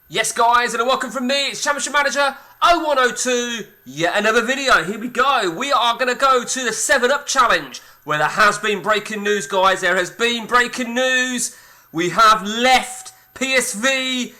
Yes guys, and a welcome from me, it's Championship Manager 0102, yet another video. Here we go. We are going to go to the 7'Up challenge, where there has been breaking news, guys. There has been breaking news. We have left PSV.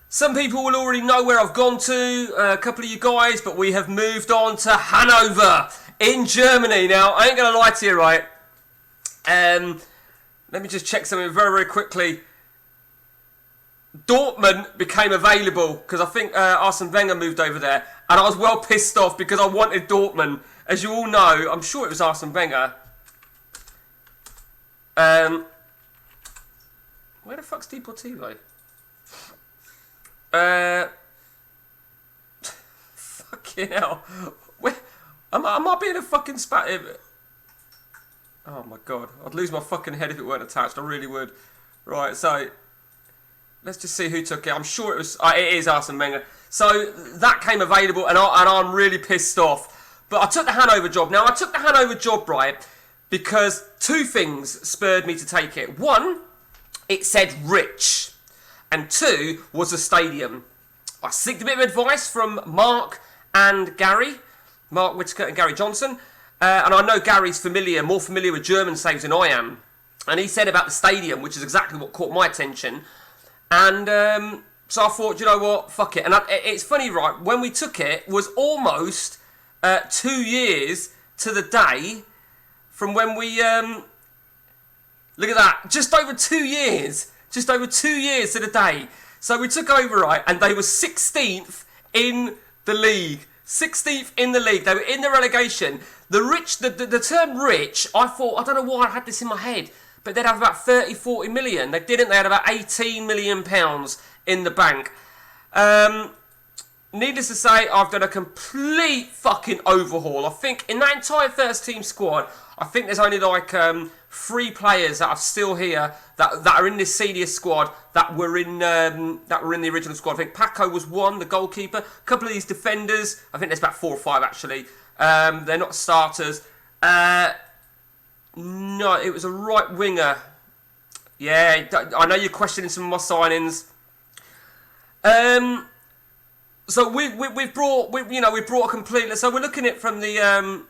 Some people will already know where I've gone to, a couple of you guys, but we have moved on to Hanover in Germany. Now, I ain't going to lie to you, right? Let me just check something very, very quickly. Dortmund became available because I think Arsene Wenger moved over there, and I was well pissed off because I wanted Dortmund. As you all know, I'm sure it was Arsene Wenger. Where the fuck's Deportivo? Fucking hell. Where, am I being a fucking spat? Oh my god, I'd lose my fucking head if it weren't attached. I really would. Right, so let's just see who took it. I'm sure it was. It is Arsene Wenger. So that came available, and I'm really pissed off. But I took the Hanover job. Now I took the Hanover job, right, because two things spurred me to take it. One, it said rich, and two was the stadium. I seeked a bit of advice from Mark and Gary, Mark Whittaker and Gary Johnson, and I know Gary's more familiar with German saves than I am. And he said about the stadium, which is exactly what caught my attention. And so I thought, you know what, fuck it. And it's funny, right, when we took it was almost 2 years to the day from when we, look at that, just over 2 years to the day. So we took over, right, and they were 16th in the league. 16th in the league. They were in the relegation. The term rich, I thought, I don't know why I had this in my head, but they'd have about 30, 40 million. They didn't. They had about £18 million in the bank. Needless to say, I've done a complete fucking overhaul. I think in that entire first team squad, I think there's only like 3 players that are still here that are in this senior squad that were in the original squad. I think Paco was one, the goalkeeper. A couple of these defenders. I think there's about 4 or 5 actually. They're not starters. No, it was a right winger. Yeah, I know you're questioning some of my signings. So we've brought a complete. So we're looking at from the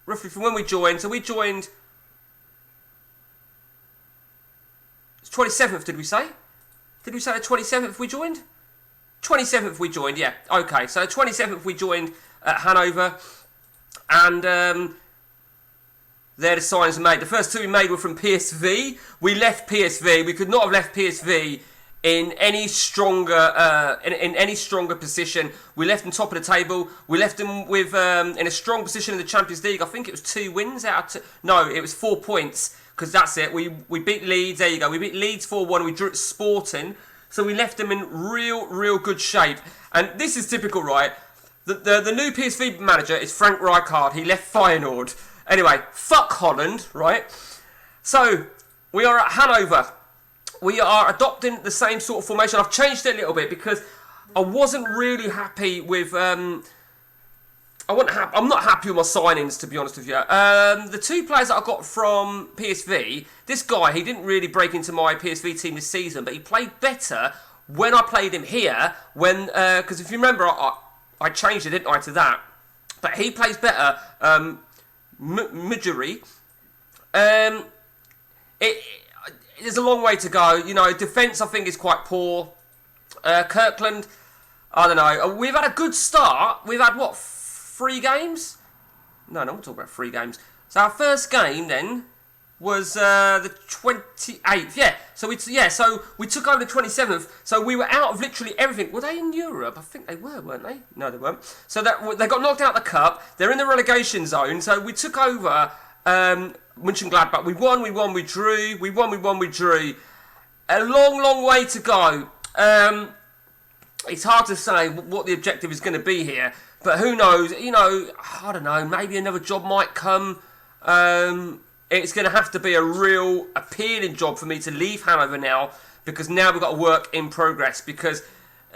roughly from when we joined. So we joined. It's 27th. Did we say? Did we say the 27th we joined? 27th we joined. Yeah. Okay. So 27th we joined at Hanover, and there the signings were made. The first 2 we made were from PSV. We left PSV. We could not have left PSV in any stronger in any stronger position. We left them top of the table. We left them with in a strong position in the Champions League. I think it was 2 wins out of 2. No, it was 4 points, because that's it. We beat Leeds. There you go. We beat Leeds 4-1. We drew at Sporting. So we left them in real good shape. And this is typical, right? The new PSV manager is Frank Rijkaard. He left Feyenoord. Anyway, fuck Holland, right? So we are at Hanover. We are adopting the same sort of formation. I've changed it a little bit because I wasn't really happy with. I'm not happy with my signings, to be honest with you. The 2 players that I got from PSV, this guy, he didn't really break into my PSV team this season, but he played better when I played him here. Because if you remember, I changed it, didn't I, to that. But he plays better. Mujeri. There's a long way to go. You know, defence I think is quite poor. Kirkland, I don't know. We've had a good start. We've had, what, 3 games? No, we're talking about 3 games. So our first game then was the 28th. Yeah. So we took over the 27th. So we were out of literally everything. Were they in Europe? I think they were, weren't they? No, they weren't. So they got knocked out of the cup. They're in the relegation zone. So we took over Mönchengladbach. We won, we drew. We won, we drew. A long way to go. It's hard to say what the objective is going to be here, but who knows? You know, I don't know. Maybe another job might come. It's going to have to be a real appealing job for me to leave Hanover now, because now we've got a work in progress. Because,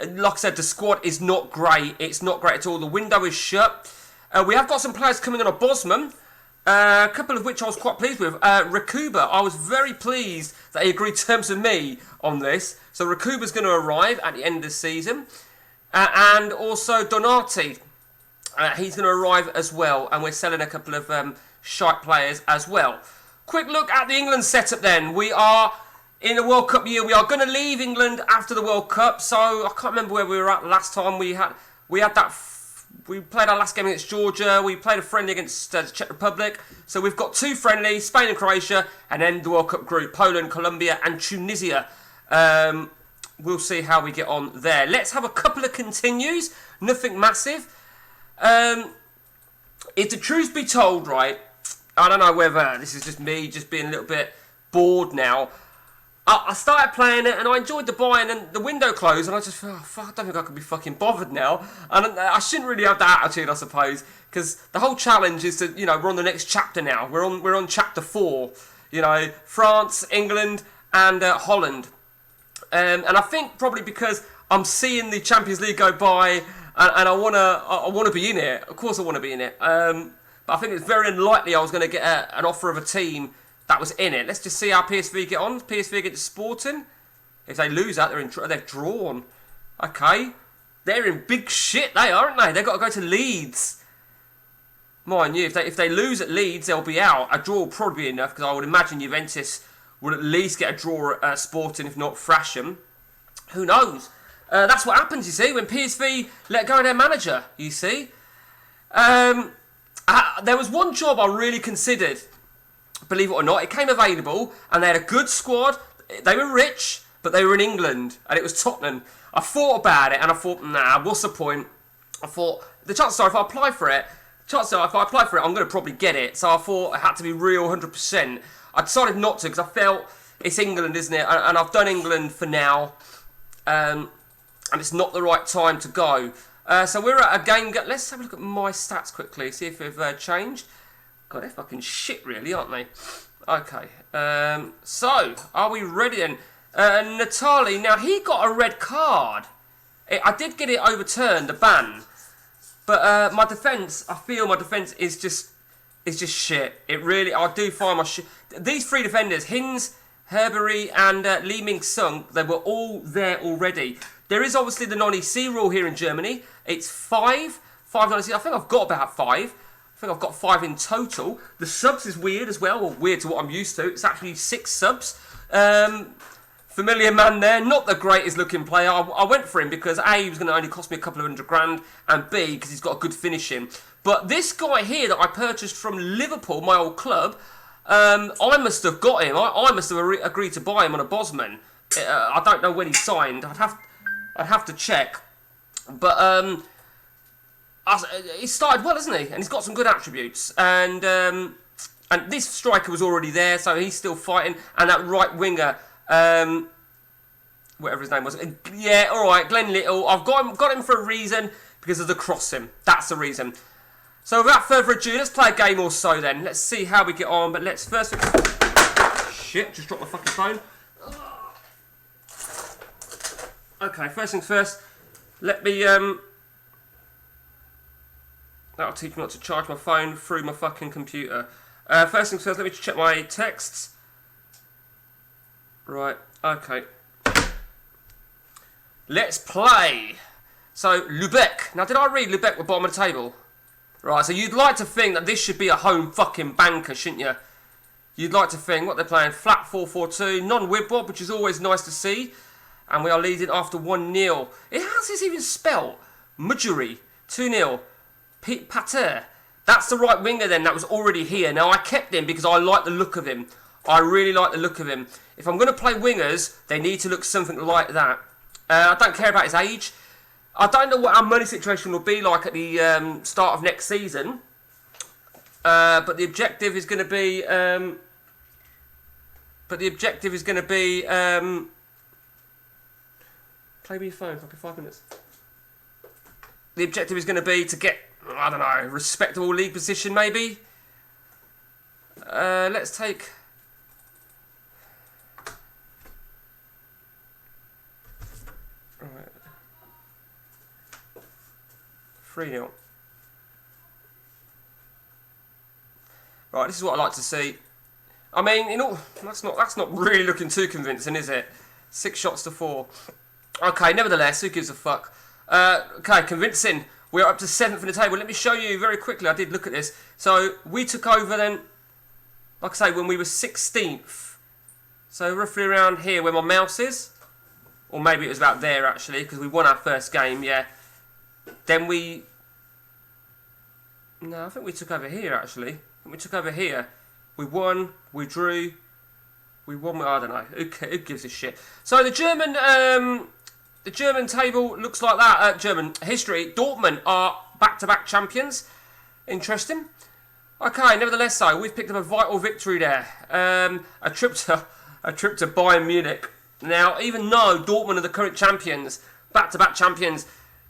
like I said, the squad is not great. It's not great at all. The window is shut. We have got some players coming on a Bosman. A couple of which I was quite pleased with. Rakuba, I was very pleased that he agreed terms with me on this. So Rakuba's going to arrive at the end of the season. And also Donati, he's going to arrive as well. And we're selling a couple of shite players as well. Quick look at the England setup then. We are in the World Cup year. We are going to leave England after the World Cup. So I can't remember where we were at last time. We had that. We played our last game against Georgia. We played a friendly against the Czech Republic. So we've got 2 friendlies, Spain and Croatia, and then the World Cup group, Poland, Colombia, and Tunisia. We'll see how we get on there. Let's have a couple of continues. Nothing massive. If the truth be told, right, I don't know whether this is just me just being a little bit bored now. I started playing it and I enjoyed the buy, and then the window closed and I just thought, oh, fuck, I don't think I can be fucking bothered now. And I shouldn't really have that attitude, I suppose, because the whole challenge is to, we're on the next chapter now. We're on chapter 4. France, England, and Holland. And I think probably because I'm seeing the Champions League go by and I wanna be in it. Of course I want to be in it. But I think it's very unlikely I was going to get an offer of a team that was in it. Let's just see how PSV get on. PSV get to Sporting. If they lose that, they're drawn. Okay. They're in big shit, they are, aren't they? They've got to go to Leeds. Mind you, if they lose at Leeds, they'll be out. A draw will probably be enough, because I would imagine Juventus would at least get a draw at Sporting, if not Frasham. Who knows? That's what happens, you see, when PSV let go of their manager, you see. There was one job I really considered. Believe it or not, it came available, and they had a good squad. They were rich, but they were in England, and it was Tottenham. I thought about it, and I thought, nah, what's the point? I thought, the chances are, if I apply for it, I'm going to probably get it. So I thought it had to be real 100%. I decided not to, because I felt it's England, isn't it? And I've done England for now, and it's not the right time to go. So we're at a game. Let's have a look at my stats quickly, see if they've changed. God, they're fucking shit, really, aren't they? Okay. So, are we ready then? Natali, now he got a red card. I did get it overturned, the ban. But my defence, I feel my defence is just shit. It really, I do find my shit. These 3 defenders, Hins, Herbery, and Lee Ming Sung, they were all there already. There is obviously the non-EC rule here in Germany. It's 5 non-EC. I think I've got about 5. I think I've got 5 in total. The subs is weird as well, or weird to what I'm used to. It's actually 6 subs. Familiar man there, not the greatest looking player. I went for him because A, he was going to only cost me a couple of $100 and B, because he's got a good finishing. But this guy here that I purchased from Liverpool, my old club, I must have got him. I must have agreed to buy him on a Bosman. I don't know when he signed. I'd have to check. But he started well, hasn't he? And he's got some good attributes. And this striker was already there, so he's still fighting. And that right winger, whatever his name was. Yeah, all right, Glenn Little. I've got him for a reason, because of the crossing. That's the reason. So without further ado, let's play a game or so then. Let's see how we get on. But let's first... Shit, just dropped my fucking phone. Okay, first things first. Let me... That'll teach me not to charge my phone through my fucking computer. First things first, let me check my texts. Right, okay. Let's play. So, Lubeck. Now, did I read Lubeck were bottom of the table? Right, so you'd like to think that this should be a home fucking banker, shouldn't you? You'd like to think, what they're playing, flat 4-4-2, non-whip-wop, which is always nice to see. And we are leading after 1-0. How's this even spelt? Mudgery, 2-0. Pater. That's the right winger then, that was already here. Now, I kept him because I like the look of him. I really like the look of him. If I'm going to play wingers, they need to look something like that. I don't care about his age. I don't know what our money situation will be like at the start of next season. But the objective is going to be... Play with your phone, I'll be 5 minutes. The objective is going to be to get, I don't know, respectable league position maybe. Let's take... Right. 3-0. Right, this is what I like to see. I mean, that's not really looking too convincing, is it? 6 shots to 4. Okay, nevertheless, who gives a fuck? Okay, convincing. We're up to 7th in the table. Let me show you very quickly. I did look at this. So we took over then, like I say, when we were 16th. So roughly around here where my mouse is. Or maybe it was about there actually, because we won our first game, yeah. Then no, I think we took over here actually. I think we took over here. We won, we drew, we won, I don't know. Who gives a shit? So the German table looks like that. German history. Dortmund are back-to-back champions. Interesting. Okay, nevertheless, so we've picked up a vital victory there. A trip to Bayern Munich. Now, even though Dortmund are the current champions, back-to-back champions,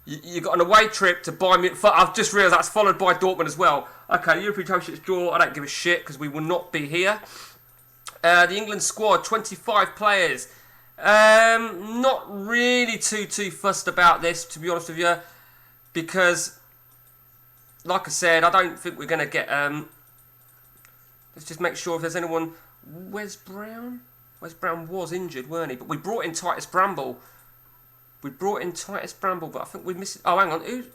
you got an away trip to Bayern Munich. I've just realised that's followed by Dortmund as well. Okay, European Championships draw. I don't give a shit because we will not be here. The England squad, 25 players. Not really too fussed about this, to be honest with you, because, like I said, I don't think we're going to get. Let's just make sure if there's anyone. Wes Brown? Wes Brown was injured, weren't he? But we brought in Titus Bramble. But I think we missed. Oh, hang on. Who?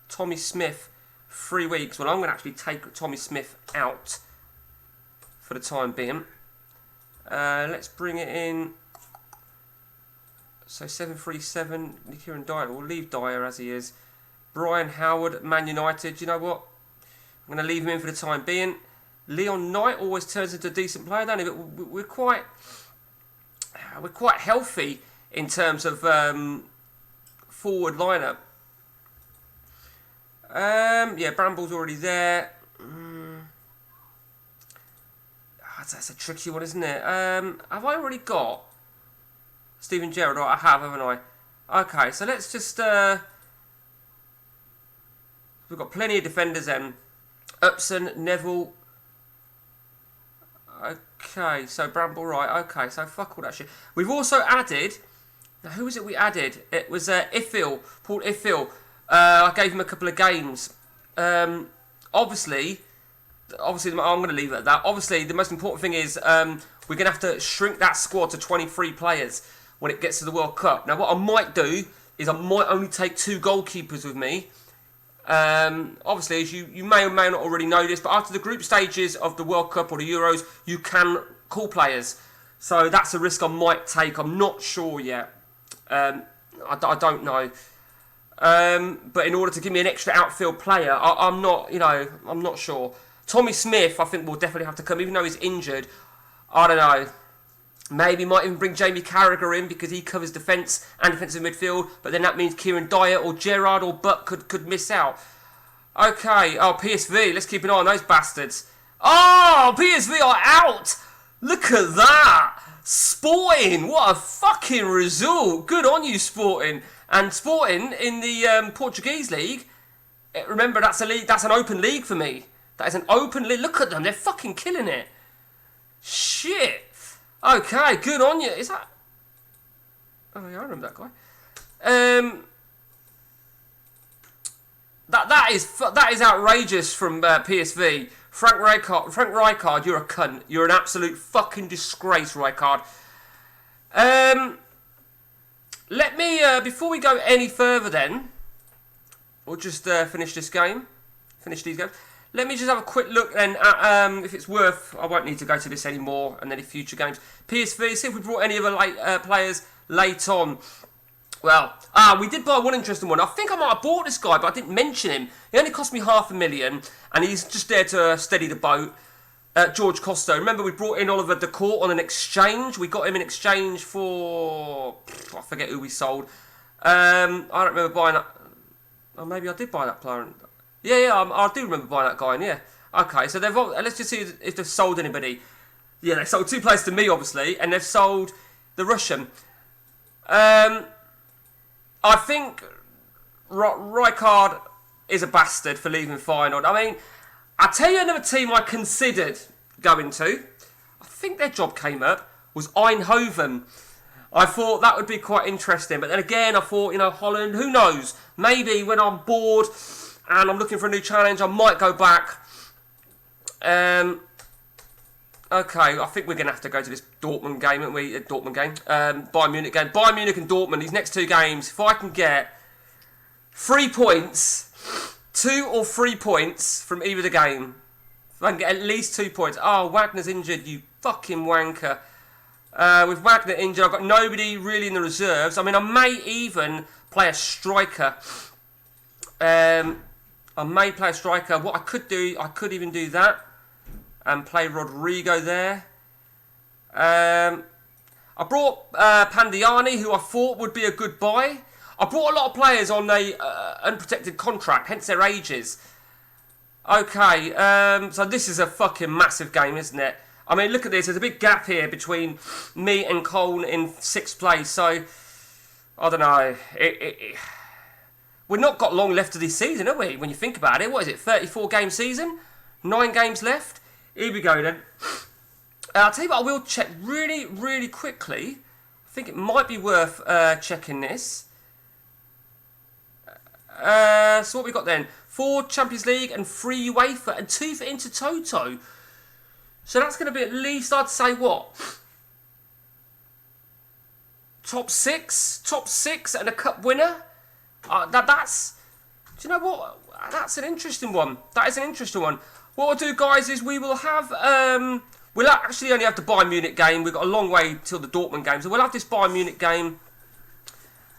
Tommy Smith. 3 weeks. Well, I'm going to actually take Tommy Smith out for the time being. Let's bring it in. So 737, Kieran Dyer. We'll leave Dyer as he is. Brian Howard, Man United. You know what? I'm going to leave him in for the time being. Leon Knight always turns into a decent player, don't he? But we're quite healthy in terms of forward lineup. Yeah, Bramble's already there. That's a tricky one, isn't it? Have I already got Steven Gerrard? I have, haven't I? Okay, so let's just. We've got plenty of defenders then. Upson, Neville. Okay, so Bramble, right. Okay, so fuck all that shit. We've also added. Now, who was it we added? It was Paul Iffil. I gave him a couple of games. Obviously, I'm going to leave it at that. Obviously, the most important thing is we're going to have to shrink that squad to 23 players when it gets to the World Cup. Now, what I might do is I might only take 2 goalkeepers with me. Obviously, as you may or may not already know this, but after the group stages of the World Cup or the Euros, you can call players. So that's a risk I might take. I'm not sure yet. I don't know. But in order to give me an extra outfield player, I'm not sure. Tommy Smith, I think, will definitely have to come, even though he's injured. I don't know. Maybe might even bring Jamie Carragher in because he covers defence and defensive midfield. But then that means Kieran Dyer or Gerrard or Butt could miss out. Okay. Oh, PSV. Let's keep an eye on those bastards. Oh, PSV are out. Look at that. Sporting. What a fucking result. Good on you, Sporting. And Sporting in the Portuguese league. Remember, that's a league. That's an open league for me. That is an open league. Look at them. They're fucking killing it. Shit. Okay, good on you. Is that? Oh yeah, I remember that guy. That is outrageous from PSV. Frank Rijkaard, you're a cunt. You're an absolute fucking disgrace, Rijkaard. Let me before we go any further, then we'll just finish this game. Finish these games. Let me just have a quick look then at if it's worth. I won't need to go to this anymore, and then in future games. PSV, see if we brought any other players late on. Well, we did buy one interesting one. I think I might have bought this guy, but I didn't mention him. He only cost me $500,000, and he's just there to steady the boat. George Costa. Remember, we brought in Oliver Decourt on an exchange. We got him in exchange for I forget who we sold. I don't remember buying that. Oh, maybe I did buy that player. Yeah, I do remember buying that guy in, yeah. Okay, so let's just see if they've sold anybody. Yeah, they sold 2 players to me, obviously, and they've sold the Russian. I think Rijkaard is a bastard for leaving Feyenoord. I mean, I'll tell you another team I considered going to. I think their job came up, was Eindhoven. I thought that would be quite interesting, but then again, I thought, Holland, who knows? Maybe when I'm bored and I'm looking for a new challenge, I might go back Okay, I think we're going to have to go to this Dortmund game, aren't we? Dortmund game. Bayern Munich game. Bayern Munich and Dortmund, these next two games, if I can get 3 points, 2 or 3 points from either the game, if I can get at least 2 points. Oh, Wagner's injured, you fucking wanker. With Wagner injured, I've got nobody really in the reserves. I mean, I may even play a striker. I may play a striker. What I could do, I could even do that and play Rodrigo there. I brought Pandiani, who I thought would be a good buy. I brought a lot of players on a unprotected contract, hence their ages. Okay, so this is a fucking massive game, isn't it? I mean, look at this. There's a big gap here between me and Cole in 6th place. So, I don't know. We've not got long left of this season, have we? When you think about it. What is it? 34-game season? 9 games left? Here we go, then. I'll tell you what, I will check really, really quickly. I think it might be worth checking this. So what we got then? 4 Champions League and 3 UEFA and 2 for Intertoto. So that's going to be at least, I'd say, what? Top 6? Top 6 and a cup winner? That's... Do you know what? That's an interesting one. That is an interesting one. What we'll do, guys, is we will have... we'll actually only have the Bayern Munich game. We've got a long way till the Dortmund game. So we'll have this Bayern Munich game.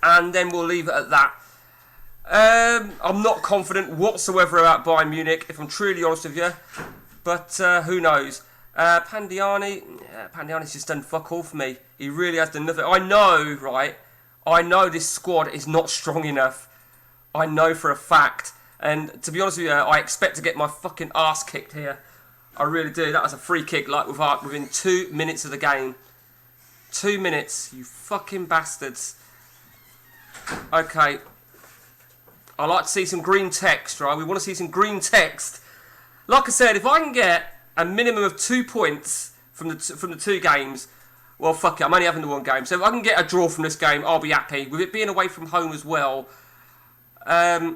And then we'll leave it at that. I'm not confident whatsoever about Bayern Munich, if I'm truly honest with you. But who knows? Pandiani's just done fuck all for me. He really has done nothing. I know, right? I know this squad is not strong enough. I know for a fact. And to be honest with you, I expect to get my fucking ass kicked here. I really do. That was a free kick like within 2 minutes of the game. 2 minutes, you fucking bastards. Okay. I like to see some green text, right? We want to see some green text. Like I said, if I can get a minimum of 2 points from the 2 games, well, fuck it, I'm only having the 1 game. So if I can get a draw from this game, I'll be happy. With it being away from home as well, I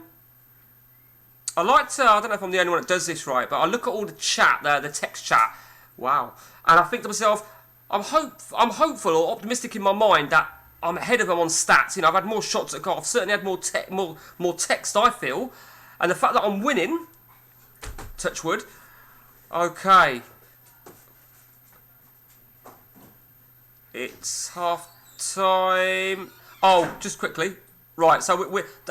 like to, I don't know if I'm the only one that does this right, but I look at all the chat there, the text chat. Wow. And I think to myself, I'm hopeful or optimistic in my mind that I'm ahead of them on stats. You know, I've had more shots at goal. I've certainly had more text, I feel. And the fact that I'm winning, touch wood. Okay. It's half time. Oh, just quickly. Right, so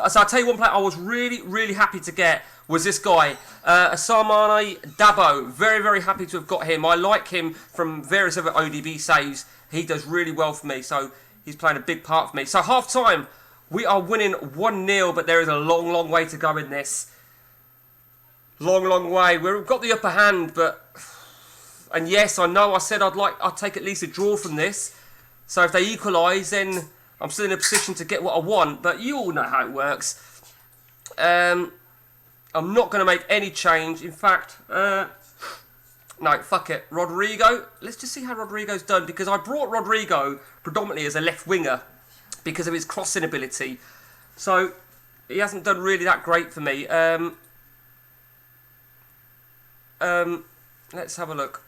so I'll tell you one player I was really, really happy to get was this guy, Asamane Dabo. Very, very happy to have got him. I like him from various other ODB saves. He does really well for me, so he's playing a big part for me. So half time, we are winning 1-0, but there is a long, long way to go in this. Long, long way. We've got the upper hand, but... And yes, I know I said I'd take at least a draw from this. So if they equalise, then I'm still in a position to get what I want. But you all know how it works. I'm not going to make any change. In fact, no, fuck it. Rodrigo. Let's just see how Rodrigo's done. Because I brought Rodrigo predominantly as a left winger because of his crossing ability. So he hasn't done really that great for me. Let's have a look.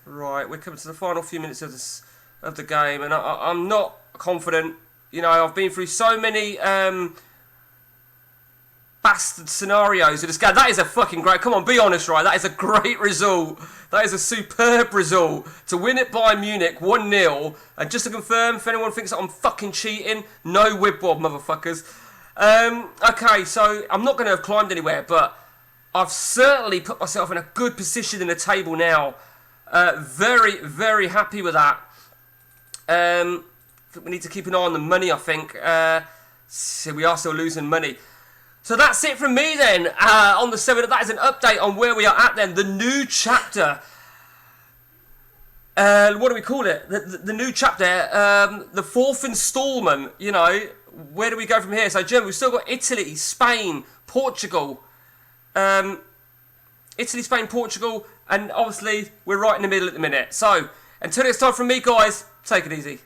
Right, we're coming to the final few minutes of the game, and I'm not confident. You know, I've been through so many bastard scenarios of this game. That is a fucking great... Come on, be honest, right? That is a great result. That is a superb result. To win it by Munich 1-0. And just to confirm, if anyone thinks that I'm fucking cheating, no whip-wob, motherfuckers. Okay, so I'm not going to have climbed anywhere, but I've certainly put myself in a good position in the table now. Very, very happy with that. We need to keep an eye on the money, I think. So we are still losing money. So that's it from me then. On the 7'Up, that is an update on where we are at then. The new chapter. What do we call it? The new chapter. The 4th instalment. You know, where do we go from here? So Germany, we've still got Italy, Spain, Portugal. Italy, Spain, Portugal. And obviously, we're right in the middle at the minute. So, until next time from me, guys, take it easy.